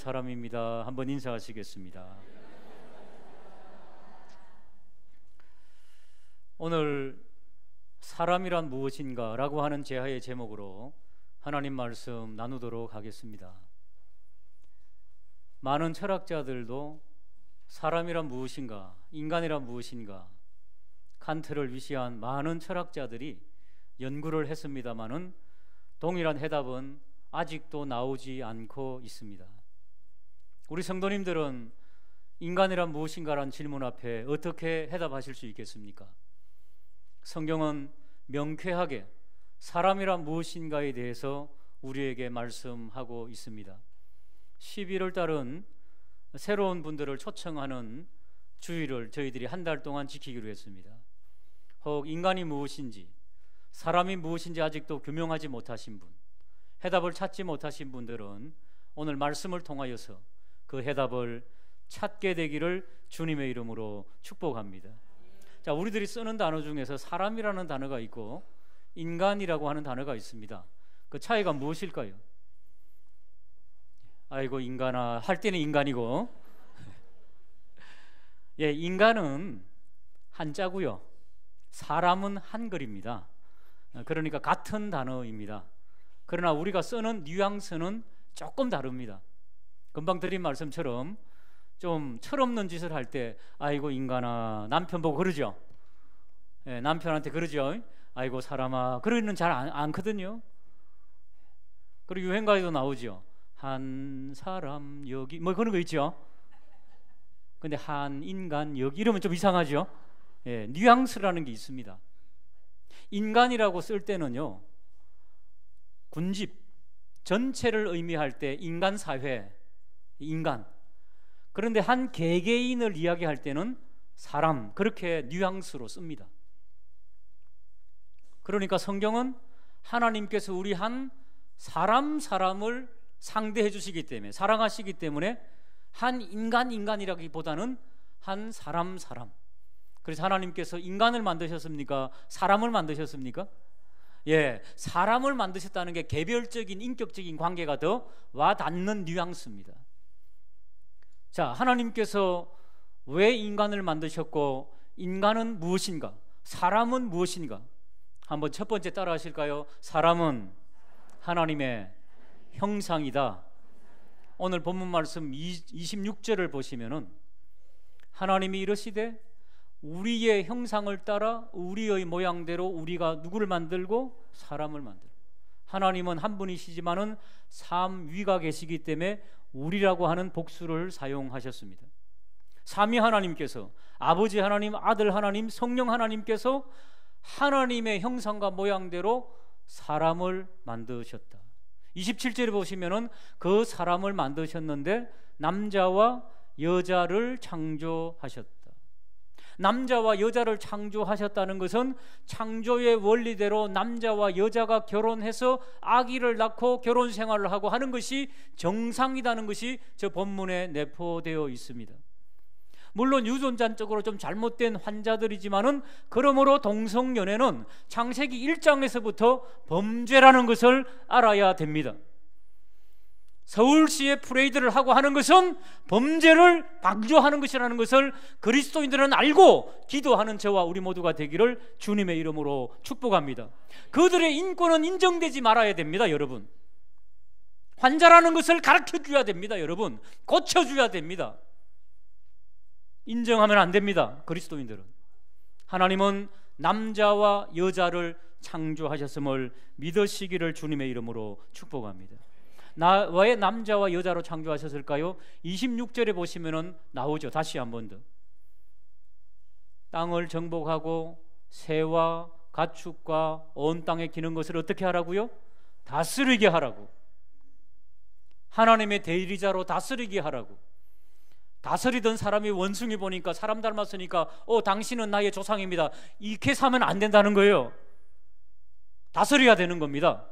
사람입니다. 한번 인사하시겠습니다. 오늘 사람이란 무엇인가 라고 하는 제하의 제목으로 하나님 말씀 나누도록 하겠습니다. 많은 철학자들도 사람이란 무엇인가, 인간이란 무엇인가, 칸트를 위시한 많은 철학자들이 연구를 했습니다마는 동일한 해답은 아직도 나오지 않고 있습니다. 우리 성도님들은 인간이란 무엇인가라는 질문 앞에 어떻게 해답하실 수 있겠습니까? 성경은 명쾌하게 사람이란 무엇인가에 대해서 우리에게 말씀하고 있습니다. 11월 달은 새로운 분들을 초청하는 주일을 저희들이 한 달 동안 지키기로 했습니다. 혹 인간이 무엇인지, 사람이 무엇인지 아직도 규명하지 못하신 분, 해답을 찾지 못하신 분들은 오늘 말씀을 통하여서 그 해답을 찾게 되기를 주님의 이름으로 축복합니다. 자, 우리들이 쓰는 단어 중에서 사람이라는 단어가 있고 인간이라고 하는 단어가 있습니다. 그 차이가 무엇일까요? 아이고 인간아 할 때는 인간이고 예, 인간은 한자고요, 사람은 한글입니다. 그러니까 같은 단어입니다. 그러나 우리가 쓰는 뉘앙스는 조금 다릅니다. 금방 드린 말씀처럼 좀 철없는 짓을 할 때 아이고 인간아, 남편 보고 그러죠. 예, 남편한테 그러죠. 아이고 사람아, 그러는 잘 않거든요. 그리고 유행가에도 나오죠. 한 사람 여기 뭐 그런 거 있죠. 근데 한 인간 여기 이러면 좀 이상하죠. 예, 뉘앙스라는 게 있습니다. 인간이라고 쓸 때는요, 군집 전체를 의미할 때 인간 사회, 인간. 그런데 한 개개인을 이야기할 때는 사람, 그렇게 뉘앙스로 씁니다. 그러니까 성경은 하나님께서 우리 한 사람을 상대해 주시기 때문에, 사랑하시기 때문에 한 인간이라기보다는 한 사람. 그래서 하나님께서 인간을 만드셨습니까? 사람을 만드셨습니까? 예, 사람을 만드셨다는 게 개별적인 인격적인 관계가 더 와닿는 뉘앙스입니다. 자, 하나님께서 왜 인간을 만드셨고 인간은 무엇인가? 사람은 무엇인가? 한번 첫 번째 따라 하실까요? 사람은 하나님의 형상이다. 오늘 본문 말씀 26절을 보시면은 하나님이 이르시되 우리의 형상을 따라 우리의 모양대로 우리가 누구를 만들고 사람을 만들고. 하나님은 한 분이시지만은 삼위가 계시기 때문에 우리라고 하는 복수를 사용하셨습니다. 삼위 하나님께서, 아버지 하나님, 아들 하나님, 성령 하나님께서 하나님의 형상과 모양대로 사람을 만드셨다. 27절에 보시면은 그 사람을 만드셨는데 남자와 여자를 창조하셨다. 남자와 여자를 창조하셨다는 것은 창조의 원리대로 남자와 여자가 결혼해서 아기를 낳고 결혼 생활을 하고 하는 것이 정상이라는 것이 저 본문에 내포되어 있습니다. 물론 유전자적으로 좀 잘못된 환자들이지만은 그러므로 동성연애는 창세기 1장에서부터 범죄라는 것을 알아야 됩니다. 서울시에 프레이드를 하고 하는 것은 범죄를 방조하는 것이라는 것을 그리스도인들은 알고 기도하는 저와 우리 모두가 되기를 주님의 이름으로 축복합니다. 그들의 인권은 인정되지 말아야 됩니다. 여러분, 환자라는 것을 가르쳐줘야 됩니다. 여러분, 고쳐줘야 됩니다. 인정하면 안 됩니다. 그리스도인들은. 하나님은 남자와 여자를 창조하셨음을 믿으시기를 주님의 이름으로 축복합니다. 왜 남자와 여자로 창조하셨을까요? 26절에 보시면은 나오죠. 다시 한 번 더. 땅을 정복하고 새와 가축과 온 땅에 기는 것을 어떻게 하라고요? 다스리게 하라고. 하나님의 대리자로 다스리게 하라고. 다스리던 사람이 원숭이 보니까 사람 닮았으니까 당신은 나의 조상입니다, 이렇게 사면 안 된다는 거예요. 다스려야 되는 겁니다.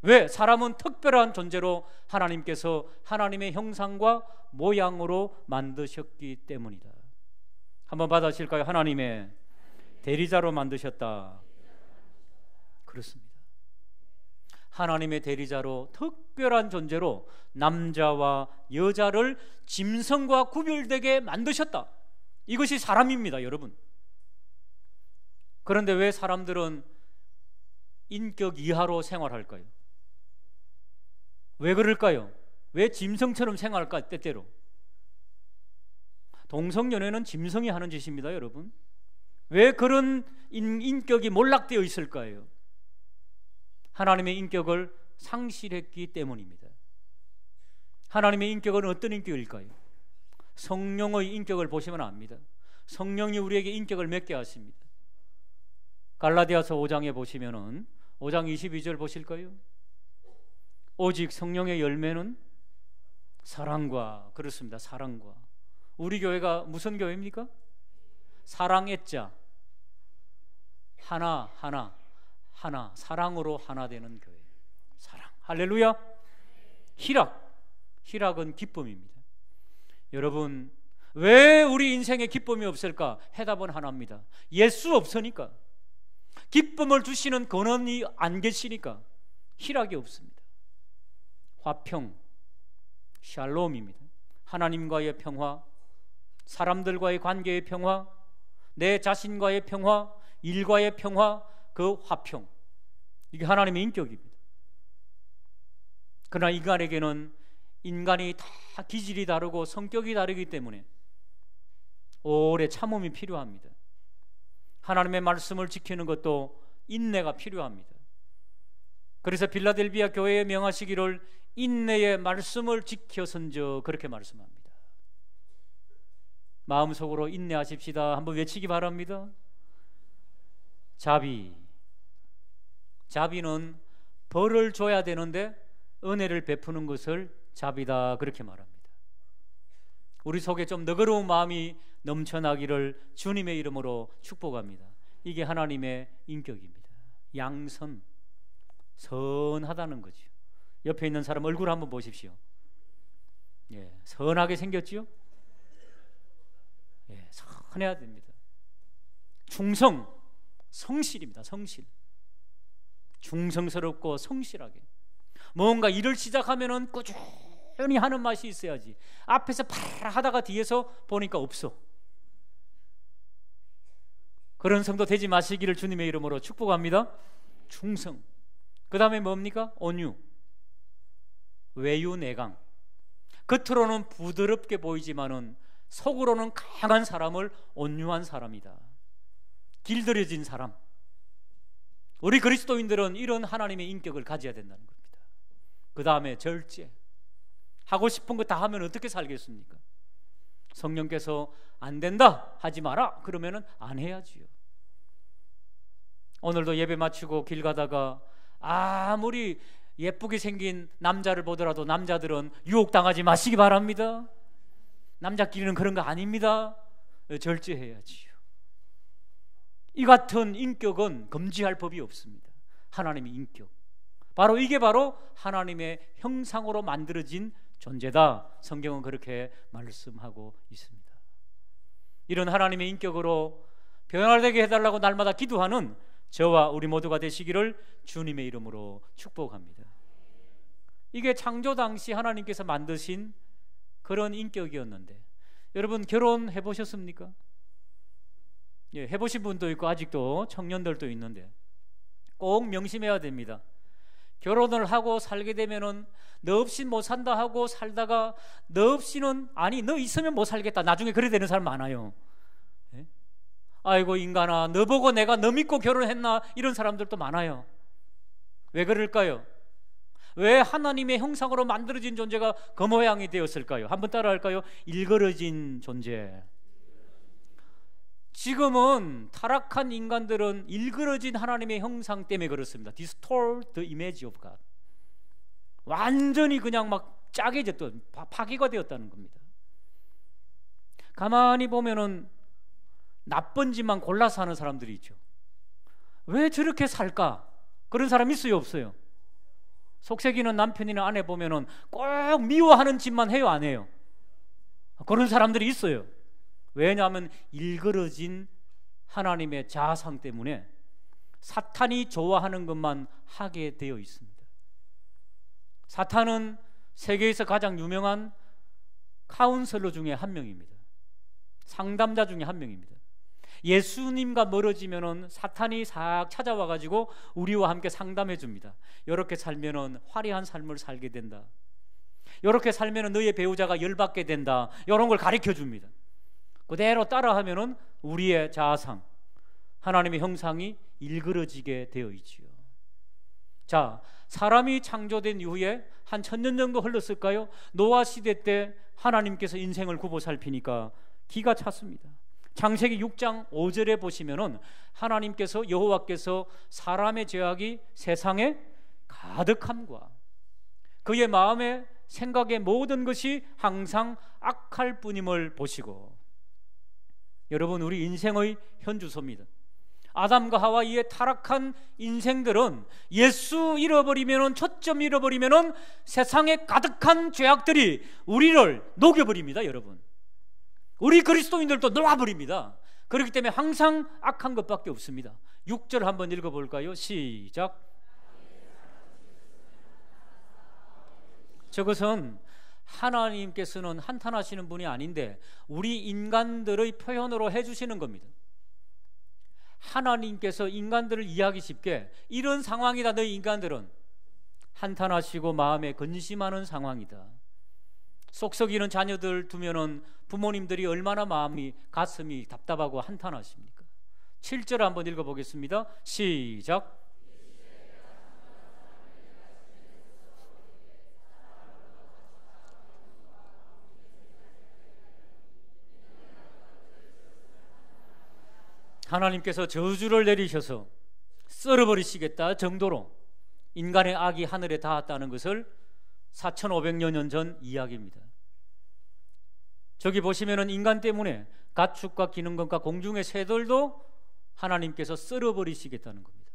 왜? 사람은 특별한 존재로 하나님께서 하나님의 형상과 모양으로 만드셨기 때문이다. 한번 받아실까요? 하나님의 대리자로 만드셨다. 그렇습니다. 하나님의 대리자로 특별한 존재로 남자와 여자를 짐승과 구별되게 만드셨다. 이것이 사람입니다, 여러분. 그런데 왜 사람들은 인격 이하로 생활할까요? 왜 그럴까요? 왜 짐승처럼 생활할까, 때때로? 동성연애는 짐승이 하는 짓입니다, 여러분. 왜 그런 인격이 몰락되어 있을까요? 하나님의 인격을 상실했기 때문입니다. 하나님의 인격은 어떤 인격일까요? 성령의 인격을 보시면 압니다. 성령이 우리에게 인격을 맺게 하십니다. 갈라디아서 5장에 보시면은 5장 22절 보실까요? 오직 성령의 열매는 사랑과, 그렇습니다, 사랑과. 우리 교회가 무슨 교회입니까? 사랑의 자, 하나, 사랑으로 하나 되는 교회. 사랑, 할렐루야. 희락은 기쁨입니다. 여러분, 왜 우리 인생에 기쁨이 없을까? 해답은 하나입니다. 예수 없으니까. 기쁨을 주시는 근원이 안 계시니까 희락이 없습니다. 화평, 샬롬입니다. 하나님과의 평화, 사람들과의 관계의 평화, 내 자신과의 평화, 일과의 평화, 그 화평, 이게 하나님의 인격입니다. 그러나 인간에게는 인간이 다 기질이 다르고 성격이 다르기 때문에 오래 참음이 필요합니다. 하나님의 말씀을 지키는 것도 인내가 필요합니다. 그래서 빌라델비아 교회에 명하시기를 인내의 말씀을 지켜선저, 그렇게 말씀합니다. 마음속으로 인내하십시다. 한번 외치기 바랍니다. 자비는 벌을 줘야 되는데 은혜를 베푸는 것을 자비다, 그렇게 말합니다. 우리 속에 좀 너그러운 마음이 넘쳐나기를 주님의 이름으로 축복합니다. 이게 하나님의 인격입니다. 양선, 선하다는 거죠. 옆에 있는 사람 얼굴 한번 보십시오. 예, 선하게 생겼지요? 예, 선해야 됩니다. 충성, 성실입니다. 성실. 충성스럽고 성실하게. 뭔가 일을 시작하면은 꾸준히 하는 맛이 있어야지. 앞에서 파라 하다가 뒤에서 보니까 없어. 그런 성도 되지 마시기를 주님의 이름으로 축복합니다. 충성. 그 다음에 뭡니까? 온유, 외유, 내강. 겉으로는 부드럽게 보이지만은 속으로는 강한 사람을 온유한 사람이다. 길들여진 사람. 우리 그리스도인들은 이런 하나님의 인격을 가져야 된다는 겁니다. 그 다음에 절제. 하고 싶은 거 다 하면 어떻게 살겠습니까? 성령께서 안 된다, 하지 마라, 그러면은 안 해야지요. 오늘도 예배 마치고 길 가다가 아무리 예쁘게 생긴 남자를 보더라도 남자들은 유혹당하지 마시기 바랍니다. 남자끼리는 그런 거 아닙니다. 절제해야지요. 이 같은 인격은 금지할 법이 없습니다. 하나님의 인격, 이게 바로 하나님의 형상으로 만들어진 존재다. 성경은 그렇게 말씀하고 있습니다. 이런 하나님의 인격으로 변화되게 해달라고 날마다 기도하는 저와 우리 모두가 되시기를 주님의 이름으로 축복합니다. 이게 창조 당시 하나님께서 만드신 그런 인격이었는데, 여러분 결혼해 보셨습니까? 예, 해보신 분도 있고 아직도 청년들도 있는데 꼭 명심해야 됩니다. 결혼을 하고 살게 되면은 너 없인 못 산다 하고 살다가 너 없이는, 아니 너 있으면 못 살겠다, 나중에 그래 되는 사람 많아요. 예? 아이고 인간아, 너 보고 내가 너 믿고 결혼했나, 이런 사람들도 많아요. 왜 그럴까요? 왜 하나님의 형상으로 만들어진 존재가 그 모양이 되었을까요? 한번 따라할까요? 일그러진 존재. 지금은 타락한 인간들은 일그러진 하나님의 형상 때문에 그렇습니다. Distort the image of God. 완전히 그냥 막 짜게졌던, 파괴가 되었다는 겁니다. 가만히 보면은 나쁜 짓만 골라서 하는 사람들이 있죠. 왜 저렇게 살까? 그런 사람 있어요, 없어요? 속색이는 남편이나 아내 보면은 꼭 미워하는 짓만 해요, 안 해요? 그런 사람들이 있어요. 왜냐하면 일그러진 하나님의 자아상 때문에 사탄이 좋아하는 것만 하게 되어 있습니다. 사탄은 세계에서 가장 유명한 카운슬러 중에 한 명입니다. 상담자 중에 한 명입니다. 예수님과 멀어지면은 사탄이 싹 찾아와 가지고 우리와 함께 상담해 줍니다. 이렇게 살면은 화려한 삶을 살게 된다. 이렇게 살면은 너의 배우자가 열받게 된다. 이런 걸 가르쳐 줍니다. 그대로 따라하면은 우리의 자아상, 하나님의 형상이 일그러지게 되어 있지요. 자, 사람이 창조된 이후에 한 1000년 정도 흘렀을까요? 노아 시대 때 하나님께서 인생을 굽어 살피니까 기가 찼습니다. 창세기 6장 5절에 보시면은 하나님께서, 여호와께서 사람의 죄악이 세상에 가득함과 그의 마음에 생각의 모든 것이 항상 악할 뿐임을 보시고, 여러분, 우리 인생의 현주소입니다. 아담과 하와 이의 타락한 인생들은 예수 잃어버리면은, 초점 잃어버리면은 세상에 가득한 죄악들이 우리를 녹여버립니다. 여러분, 우리 그리스도인들도 녹아버립니다. 그렇기 때문에 항상 악한 것밖에 없습니다. 6절 한번 읽어볼까요? 시작. 저것은 하나님께서는 한탄하시는 분이 아닌데 우리 인간들의 표현으로 해주시는 겁니다. 하나님께서 인간들을 이해하기 쉽게, 이런 상황이다 너희 인간들은, 한탄하시고 마음에 근심하는 상황이다. 쏙썩이는 자녀들 두면은 부모님들이 얼마나 마음이, 가슴이 답답하고 한탄하십니까? 7절 한번 읽어보겠습니다. 시작. 하나님께서 저주를 내리셔서 썰어버리시겠다 정도로 인간의 악이 하늘에 닿았다는 것을 4500여 년 전 이야기입니다. 저기 보시면은 인간 때문에 가축과 기능권과 공중의 새들도 하나님께서 썰어버리시겠다는 겁니다.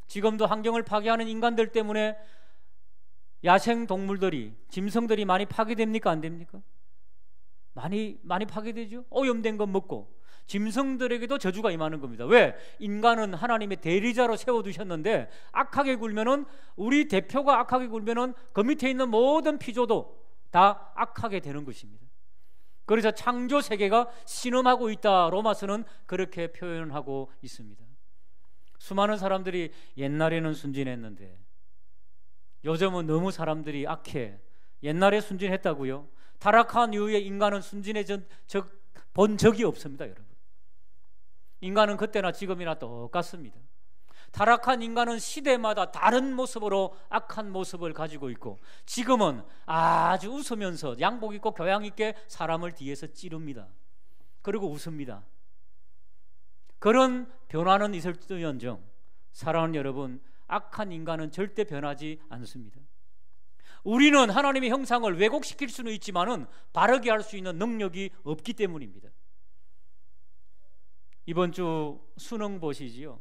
지금도 환경을 파괴하는 인간들 때문에 야생 동물들이, 짐승들이 많이 파괴됩니까? 안 됩니까? 많이 파괴되죠. 오염된 것 먹고 짐승들에게도 저주가 임하는 겁니다. 왜? 인간은 하나님의 대리자로 세워두셨는데 악하게 굴면은, 우리 대표가 악하게 굴면은 그 밑에 있는 모든 피조도 다 악하게 되는 것입니다. 그래서 창조 세계가 신음하고 있다, 로마서는 그렇게 표현하고 있습니다. 수많은 사람들이 옛날에는 순진했는데 요즘은 너무 사람들이 악해. 옛날에 순진했다고요? 타락한 이후에 인간은 순진해진 본 적이 없습니다. 여러분, 인간은 그때나 지금이나 똑같습니다. 타락한 인간은 시대마다 다른 모습으로 악한 모습을 가지고 있고, 지금은 아주 웃으면서 양복 입고 교양 있게 사람을 뒤에서 찌릅니다. 그리고 웃습니다. 그런 변화는 있을지언정 사랑하는 여러분, 악한 인간은 절대 변하지 않습니다. 우리는 하나님의 형상을 왜곡시킬 수는 있지만은 바르게 할 수 있는 능력이 없기 때문입니다. 이번 주 수능 보시지요.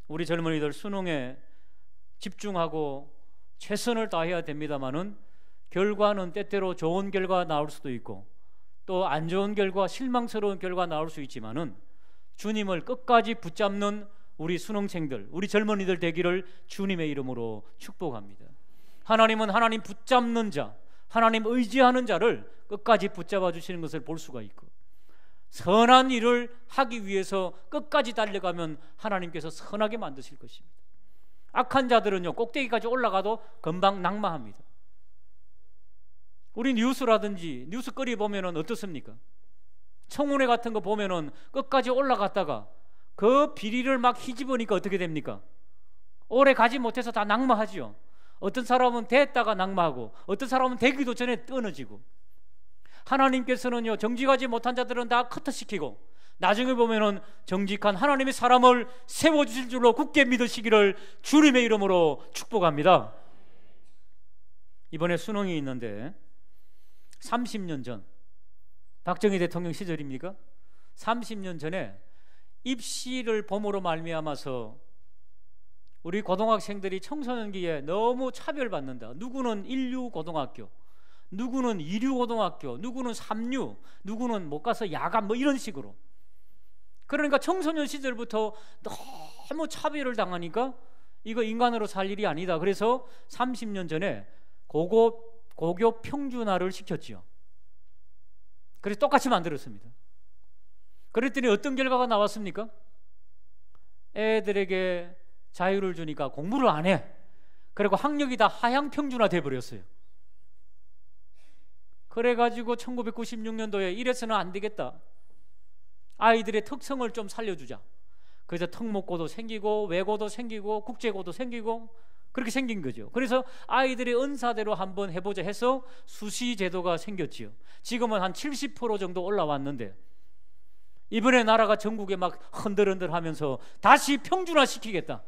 우리 젊은이들 수능에 집중하고 최선을 다해야 됩니다만은 결과는 때때로 좋은 결과 나올 수도 있고 또 안 좋은 결과, 실망스러운 결과 나올 수 있지만은 주님을 끝까지 붙잡는 우리 수능생들, 우리 젊은이들 되기를 주님의 이름으로 축복합니다. 하나님은 하나님 붙잡는 자, 하나님 의지하는 자를 끝까지 붙잡아 주시는 것을 볼 수가 있고, 선한 일을 하기 위해서 끝까지 달려가면 하나님께서 선하게 만드실 것입니다. 악한 자들은요, 꼭대기까지 올라가도 금방 낙마합니다. 우리 뉴스라든지 뉴스거리 보면은 어떻습니까? 청문회 같은 거 보면은 끝까지 올라갔다가 그 비리를 막 휘집으니까 어떻게 됩니까? 오래 가지 못해서 다 낙마하지요. 어떤 사람은 됐다가 낙마하고 어떤 사람은 되기도 전에 끊어지고, 하나님께서는요, 정직하지 못한 자들은 다 커트시키고 나중에 보면은 정직한 하나님의 사람을 세워주실 줄로 굳게 믿으시기를 주님의 이름으로 축복합니다. 이번에 수능이 있는데 30년 전, 박정희 대통령 시절입니까? 30년 전에 입시를 봄으로 말미암아서 우리 고등학생들이 청소년기에 너무 차별받는다. 누구는 1류 고등학교, 누구는 2류 고등학교, 누구는 3류, 누구는 못 가서 야간, 뭐 이런 식으로. 그러니까 청소년 시절부터 너무 차별을 당하니까 이거 인간으로 살 일이 아니다. 그래서 30년 전에 고교 평준화를 시켰지요. 그래서 똑같이 만들었습니다. 그랬더니 어떤 결과가 나왔습니까? 애들에게 자유를 주니까 공부를 안 해. 그리고 학력이 다 하향 평준화 돼버렸어요. 그래가지고 1996년도에 이래서는 안 되겠다. 아이들의 특성을 좀 살려주자. 그래서 특목고도 생기고 외고도 생기고 국제고도 생기고 그렇게 생긴 거죠. 그래서 아이들의 은사대로 한번 해보자 해서 수시 제도가 생겼지요. 지금은 한 70% 정도 올라왔는데 이번에 나라가 전국에 막 흔들흔들 하면서 다시 평준화 시키겠다.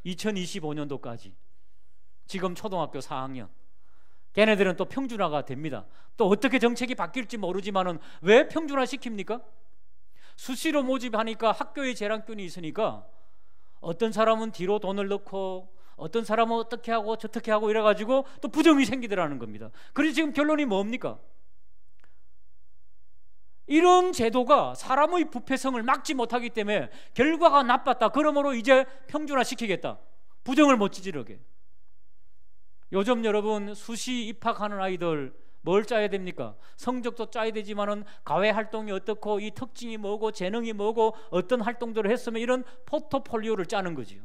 2025년도까지. 지금 초등학교 4학년. 걔네들은 또 평준화가 됩니다. 또 어떻게 정책이 바뀔지 모르지만은 왜 평준화 시킵니까? 수시로 모집하니까 학교에 재량권이 있으니까 어떤 사람은 뒤로 돈을 넣고 어떤 사람은 어떻게 하고 저렇게 하고 이래가지고 또 부정이 생기더라는 겁니다. 그래서 지금 결론이 뭡니까? 이런 제도가 사람의 부패성을 막지 못하기 때문에 결과가 나빴다. 그러므로 이제 평준화 시키겠다. 부정을 못 지지르게. 요즘 여러분 수시 입학하는 아이들 뭘 짜야 됩니까? 성적도 짜야 되지만은 가외 활동이 어떻고 이 특징이 뭐고 재능이 뭐고 어떤 활동들을 했으면 이런 포트폴리오를 짜는 거지요.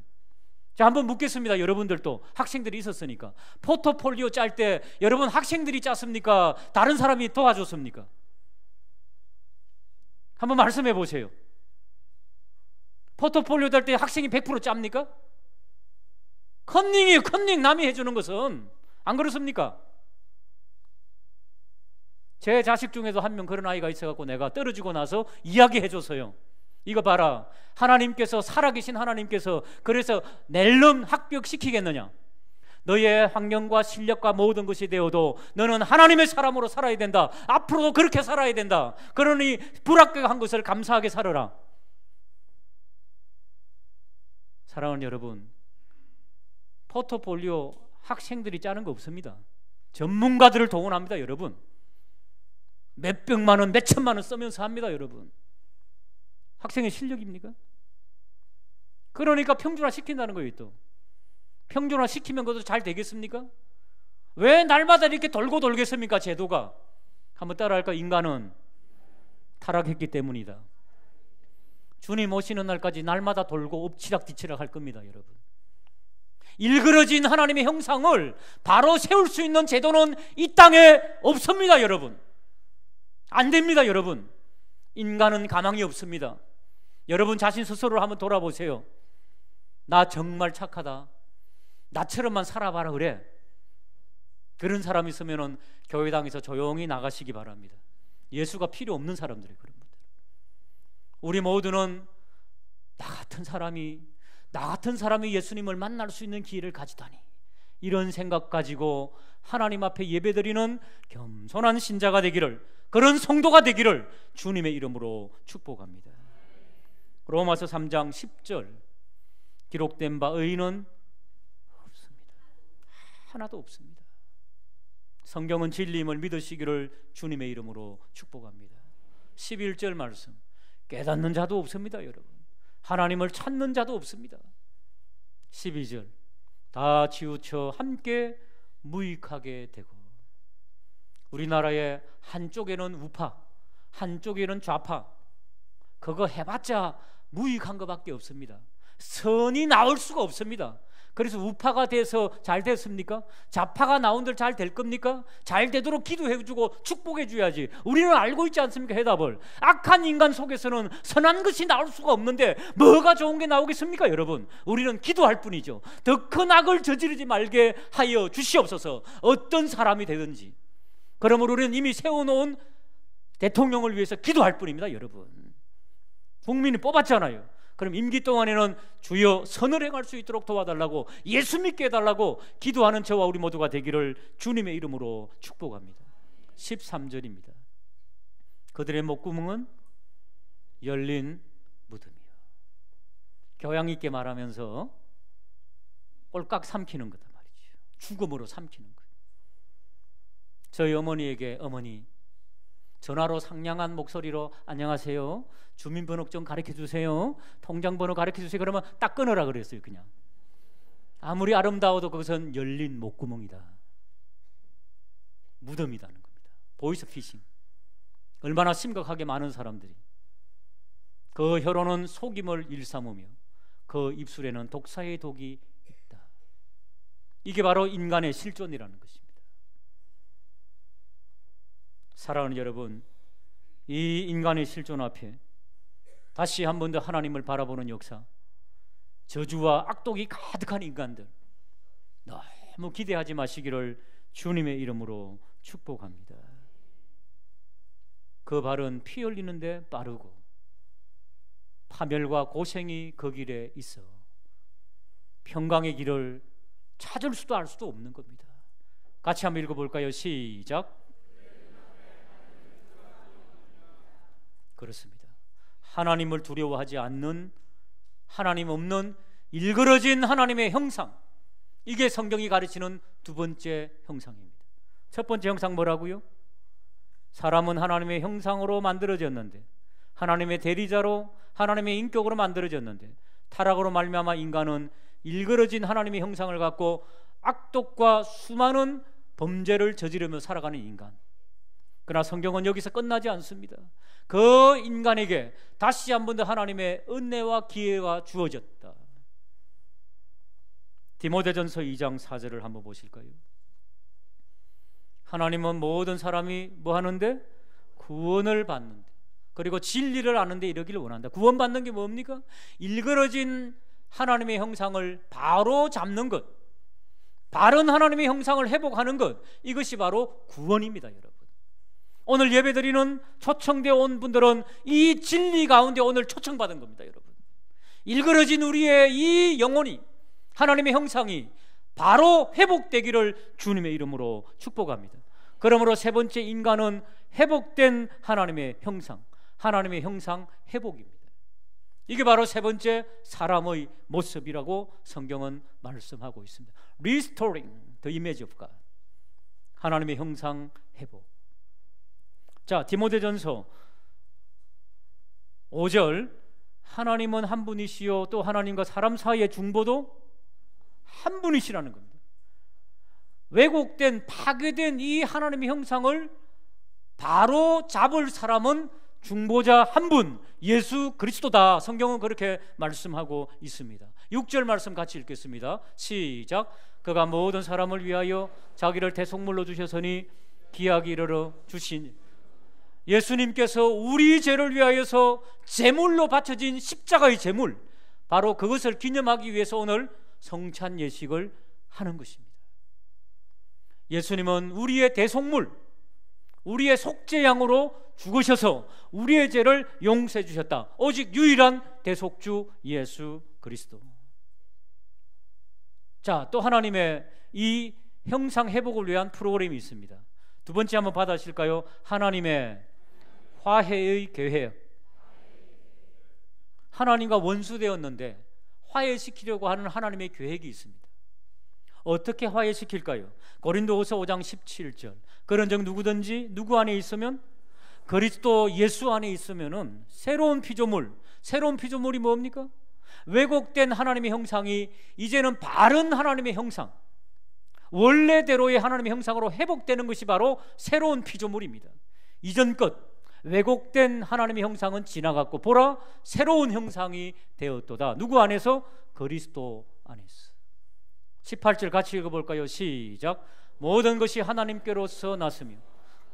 자, 한번 묻겠습니다. 여러분들도 학생들이 있었으니까 포트폴리오 짤 때 여러분 학생들이 짰습니까? 다른 사람이 도와줬습니까? 한번 말씀해 보세요. 포트폴리오 짤 때 학생이 100% 짭니까? 컨닝이에요. 컨닝. 남이 해주는 것은. 안 그렇습니까? 제 자식 중에도 한 명 그런 아이가 있어갖고 내가 떨어지고 나서 이야기해줘서요. 이거 봐라. 하나님께서, 살아계신 하나님께서 그래서 낼름 합격시키겠느냐? 너의 환경과 실력과 모든 것이 되어도 너는 하나님의 사람으로 살아야 된다. 앞으로도 그렇게 살아야 된다. 그러니 불합격한 것을 감사하게 살아라. 사랑하는 여러분, 포트폴리오 학생들이 짜는 거 없습니다. 전문가들을 동원합니다. 여러분, 몇백만 원, 몇천만 원 쓰면서 합니다. 여러분, 학생의 실력입니까? 그러니까 평준화 시킨다는 거예요. 또 평준화 시키면 그것도 잘 되겠습니까? 왜 날마다 이렇게 돌고 돌겠습니까? 제도가. 한번 따라할까? 인간은 타락했기 때문이다. 주님 오시는 날까지 날마다 돌고 엎치락뒤치락 할 겁니다. 여러분, 일그러진 하나님의 형상을 바로 세울 수 있는 제도는 이 땅에 없습니다. 여러분, 안 됩니다. 여러분, 인간은 가망이 없습니다. 여러분 자신 스스로를 한번 돌아보세요. 나 정말 착하다, 나처럼만 살아봐라 그래. 그런 사람 있으면 교회당에서 조용히 나가시기 바랍니다. 예수가 필요 없는 사람들이에요. 그런 분들. 우리 모두는 나 같은 사람이 예수님을 만날 수 있는 기회를 가지다니, 이런 생각 가지고 하나님 앞에 예배드리는 겸손한 신자가 되기를, 그런 성도가 되기를 주님의 이름으로 축복합니다. 로마서 3장 10절, 기록된 바 의인은 없습니다. 하나도 없습니다. 성경은 진리임을 믿으시기를 주님의 이름으로 축복합니다. 11절 말씀, 깨닫는 자도 없습니다. 여러분, 하나님을 찾는 자도 없습니다. 12절, 다 치우쳐 함께 무익하게 되고. 우리나라의 한쪽에는 우파, 한쪽에는 좌파, 그거 해봤자 무익한 것밖에 없습니다. 선이 나올 수가 없습니다. 그래서 우파가 돼서 잘 됐습니까? 좌파가 나온들 잘 될 겁니까? 잘 되도록 기도해주고 축복해줘야지. 우리는 알고 있지 않습니까? 해답을. 악한 인간 속에서는 선한 것이 나올 수가 없는데 뭐가 좋은 게 나오겠습니까? 여러분, 우리는 기도할 뿐이죠. 더 큰 악을 저지르지 말게 하여 주시옵소서. 어떤 사람이 되든지. 그러므로 우리는 이미 세워놓은 대통령을 위해서 기도할 뿐입니다. 여러분, 국민이 뽑았잖아요. 그럼 임기 동안에는 주여 선을 행할 수 있도록 도와달라고, 예수 믿게 해달라고 기도하는 저와 우리 모두가 되기를 주님의 이름으로 축복합니다. 13절입니다. 그들의 목구멍은 열린 무덤이요. 교양 있게 말하면서 꼴깍 삼키는 거다 말이죠. 죽음으로 삼키는 거예요. 저희 어머니에게, 어머니, 전화로 상냥한 목소리로 안녕하세요, 주민번호 좀 가르쳐 주세요, 통장번호 가르쳐 주세요, 그러면 딱 끊으라 그랬어요. 그냥 아무리 아름다워도 그것은 열린 목구멍이다, 무덤이라는 겁니다. 보이스 피싱. 얼마나 심각하게 많은 사람들이 그 혀로는 속임을 일삼으며 그 입술에는 독사의 독이 있다. 이게 바로 인간의 실존이라는 것입니다. 사랑하는 여러분, 이 인간의 실존 앞에 다시 한 번 더 하나님을 바라보는 역사, 저주와 악독이 가득한 인간들 너무 기대하지 마시기를 주님의 이름으로 축복합니다. 그 발은 피 흘리는데 빠르고 파멸과 고생이 그 길에 있어 평강의 길을 찾을 수도 알 수도 없는 겁니다. 같이 한번 읽어볼까요? 시작. 그렇습니다. 하나님을 두려워하지 않는, 하나님 없는 일그러진 하나님의 형상, 이게 성경이 가르치는 두 번째 형상입니다. 첫 번째 형상 뭐라고요? 사람은 하나님의 형상으로 만들어졌는데, 하나님의 대리자로 하나님의 인격으로 만들어졌는데, 타락으로 말미암아 인간은 일그러진 하나님의 형상을 갖고 악독과 수많은 범죄를 저지르며 살아가는 인간. 그러나 성경은 여기서 끝나지 않습니다. 그 인간에게 다시 한 번 더 하나님의 은혜와 기회가 주어졌다. 디모데전서 2장 4절을 한번 보실까요? 하나님은 모든 사람이 뭐 하는데? 구원을 받는데, 그리고 진리를 아는데 이르기를 원한다. 구원받는 게 뭡니까? 일그러진 하나님의 형상을 바로 잡는 것, 바른 하나님의 형상을 회복하는 것, 이것이 바로 구원입니다. 여러분, 오늘 예배드리는 초청되어 온 분들은 이 진리 가운데 오늘 초청받은 겁니다. 여러분, 일그러진 우리의 이 영혼이, 하나님의 형상이 바로 회복되기를 주님의 이름으로 축복합니다. 그러므로 세 번째, 인간은 회복된 하나님의 형상, 하나님의 형상 회복입니다. 이게 바로 세 번째 사람의 모습이라고 성경은 말씀하고 있습니다. Restoring the image of God, 하나님의 형상 회복. 자, 디모데전서 5절, 하나님은 한 분이시요 또 하나님과 사람 사이의 중보도 한 분이시라는 겁니다. 왜곡된, 파괴된 이 하나님의 형상을 바로 잡을 사람은 중보자 한 분, 예수 그리스도다. 성경은 그렇게 말씀하고 있습니다. 6절 말씀 같이 읽겠습니다. 시작. 그가 모든 사람을 위하여 자기를 대속물로 주셨으니 기약이 이르러 주신 예수님께서 우리 죄를 위하여서 제물로 바쳐진 십자가의 제물, 바로 그것을 기념하기 위해서 오늘 성찬 예식을 하는 것입니다. 예수님은 우리의 대속물, 우리의 속죄양으로 죽으셔서 우리의 죄를 용서해 주셨다. 오직 유일한 대속주 예수 그리스도. 자, 또 하나님의 이 형상 회복을 위한 프로그램이 있습니다. 두 번째 한번 받아실까요? 하나님의 화해의 계획. 하나님과 원수되었는데 화해시키려고 하는 하나님의 계획이 있습니다. 어떻게 화해시킬까요? 고린도후서 5장 17절. 그런즉 누구든지 누구 안에 있으면, 그리스도 예수 안에 있으면은 새로운 피조물. 새로운 피조물이 뭡니까? 왜곡된 하나님의 형상이 이제는 바른 하나님의 형상, 원래대로의 하나님의 형상으로 회복되는 것이 바로 새로운 피조물입니다. 이전 것 왜곡된 하나님의 형상은 지나갔고 보라, 새로운 형상이 되었도다. 누구 안에서? 그리스도 안에서. 18절 같이 읽어볼까요? 시작. 모든 것이 하나님께로서 났으며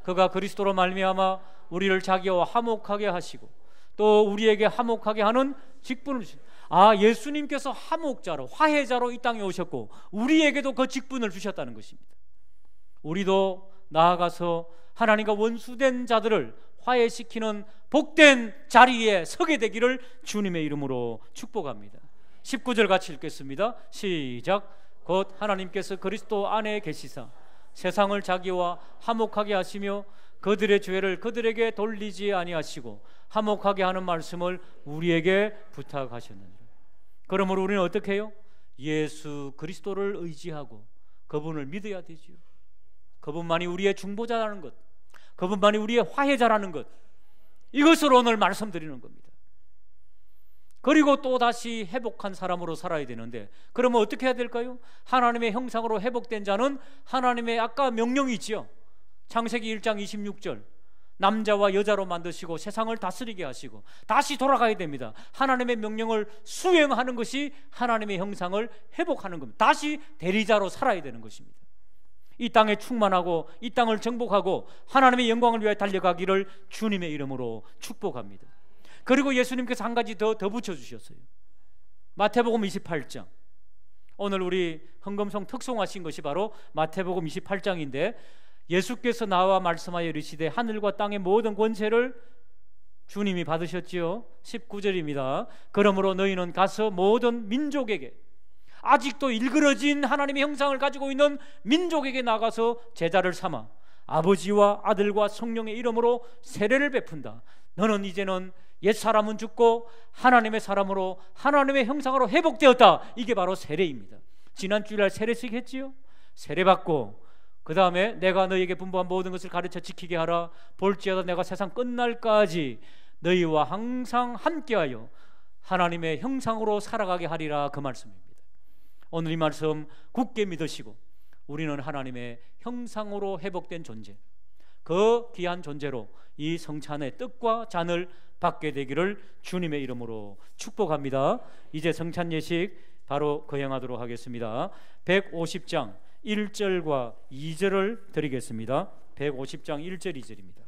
그가 그리스도로 말미암아 우리를 자기와 화목하게 하시고 또 우리에게 화목하게 하는 직분을 주십니다. 예수님께서 화목자로, 화해자로 이 땅에 오셨고 우리에게도 그 직분을 주셨다는 것입니다. 우리도 나아가서 하나님과 원수된 자들을 화해시키는 복된 자리에 서게 되기를 주님의 이름으로 축복합니다. 19절 같이 읽겠습니다. 시작. 곧 하나님께서 그리스도 안에 계시사 세상을 자기와 화목하게 하시며 그들의 죄를 그들에게 돌리지 아니하시고 화목하게 하는 말씀을 우리에게 부탁하셨느니라. 그러므로 우리는 어떻게 해요? 예수 그리스도를 의지하고 그분을 믿어야 되죠. 그분만이 우리의 중보자라는 것, 그분만이 우리의 화해자라는 것, 이것을 오늘 말씀드리는 겁니다. 그리고 또 다시 회복한 사람으로 살아야 되는데, 그러면 어떻게 해야 될까요? 하나님의 형상으로 회복된 자는 하나님의 아까 명령이 있지요. 창세기 1장 26절, 남자와 여자로 만드시고 세상을 다스리게 하시고 다시 돌아가야 됩니다. 하나님의 명령을 수행하는 것이 하나님의 형상을 회복하는 겁니다. 다시 대리자로 살아야 되는 것입니다. 이 땅에 충만하고 이 땅을 정복하고 하나님의 영광을 위하여 달려가기를 주님의 이름으로 축복합니다. 그리고 예수님께서 한 가지 더 붙여주셨어요. 마태복음 28장, 오늘 우리 헌금송 특송하신 것이 바로 마태복음 28장인데, 예수께서 나와 말씀하여 이르시되 하늘과 땅의 모든 권세를 주님이 받으셨지요. 19절입니다. 그러므로 너희는 가서 모든 민족에게, 아직도 일그러진 하나님의 형상을 가지고 있는 민족에게 나가서 제자를 삼아 아버지와 아들과 성령의 이름으로 세례를 베푼다. 너는 이제는 옛사람은 죽고 하나님의 사람으로 하나님의 형상으로 회복되었다. 이게 바로 세례입니다. 지난 주일날 세례식 했지요. 세례받고 그 다음에 내가 너희에게 분부한 모든 것을 가르쳐 지키게 하라. 볼지어다 내가 세상 끝날까지 너희와 항상 함께하여 하나님의 형상으로 살아가게 하리라. 그 말씀입니다. 오늘 이 말씀 굳게 믿으시고 우리는 하나님의 형상으로 회복된 존재, 그 귀한 존재로 이 성찬의 뜻과 잔을 받게 되기를 주님의 이름으로 축복합니다. 이제 성찬 예식 바로 거행하도록 하겠습니다. 150장 1절과 2절을 드리겠습니다. 150장 1절 2절입니다.